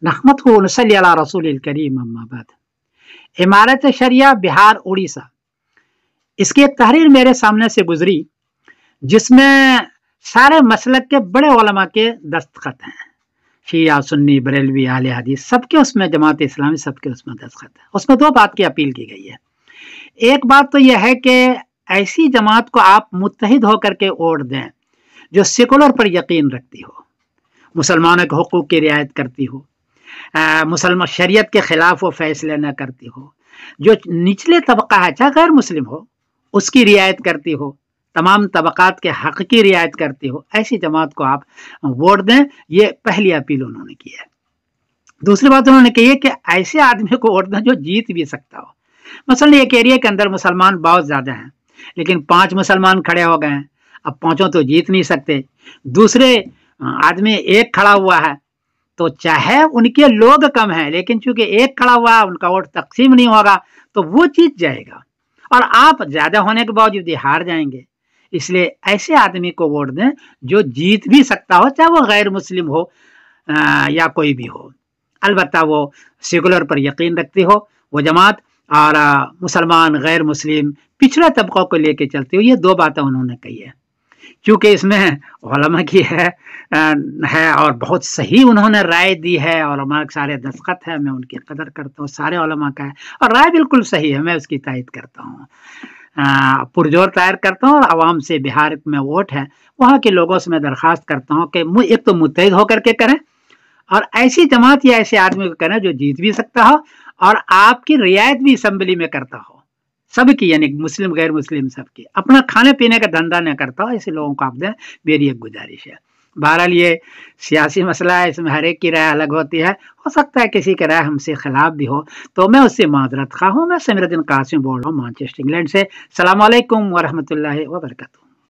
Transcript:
नहमदुहु व नसल्ली अला रसूलिल करीम अम्मा बाद। इमारत शरिया बिहार उड़ीसा, इसकी एक तहरीर मेरे सामने से गुजरी जिसमें सारे मसलक के बड़े उलमा के दस्तखत हैं। शिया, सुन्नी, बरेलवी, आले हदीस सबके उसमें, जमात इस्लामी सबके उसमें दस्तखत है। उसमें दो बात की अपील की गई है। एक बात तो यह है कि ऐसी जमात को आप मुत्तहिद होकर के वोट दें जो सेकुलर पर यकीन रखती हो, मुसलमानों के हुकूक की रियायत करती हो, मुसलमान शरीयत के खिलाफ वो फैसले न करती हो, जो निचले तबका है चाहे गैर मुस्लिम हो उसकी रियायत करती हो, तमाम तबकात के हक की रियायत करती हो, ऐसी जमात को आप वोट दें। ये पहली अपील उन्होंने की है। दूसरी बात उन्होंने कही है कि ऐसे आदमी को वोट दें जो जीत भी सकता हो। मसलन एक एरिया के अंदर मुसलमान बहुत ज्यादा हैं, लेकिन 5 मुसलमान खड़े हो गए हैं, अब 5 तो जीत नहीं सकते। दूसरे आदमी एक खड़ा हुआ है, तो चाहे उनके लोग कम हैं, लेकिन चूंकि एक खड़ा हुआ है उनका वोट तकसीम नहीं होगा तो वो जीत जाएगा और आप ज्यादा होने के बावजूद हार जाएंगे। इसलिए ऐसे आदमी को वोट दें जो जीत भी सकता हो, चाहे वो गैर मुस्लिम हो या कोई भी हो। अलबत्ता वो सेकुलर पर यकीन रखती हो वो जमात, और मुसलमान, गैर मुस्लिम, पिछड़े तबकों को लेके चलती हो। ये दो बातें उन्होंने कही है। क्योंकि इसमें उलमा की है और बहुत सही उन्होंने राय दी है और हमारे सारे दस्तखत है, मैं उनकी कदर करता हूँ, सारे उलमा का है और राय बिल्कुल सही है, मैं उसकी तायद करता हूँ, पुरजोर तैयार करता हूँ। और आवाम से, बिहार में वोट है, वहाँ के लोगों से मैं दरख्वास्त करता हूँ कि एक तो मुत्तहिद होकर के करें और ऐसी जमात या ऐसे आदमी को करें जो जीत भी सकता हो और आपकी रियायत भी असम्बली में करता हो, सबकी, यानी मुस्लिम गैर मुस्लिम सबकी। अपना खाने पीने का धंधा न करता हो, ऐसे लोगों को आप दें, मेरी एक गुजारिश है। बहरहाल ये सियासी मसला है, इसमें हर एक की राय अलग होती है, हो सकता है किसी की राय हमसे खिलाफ भी हो, तो मैं उससे माजरत खा हूँ। मैं समीरुद्दीन कासिम बोल रहा हूँ मैनचेस्टर इंग्लैंड से। अस्सलाम वालेकुम वरहमतुल्लाहि वबरकातुहू।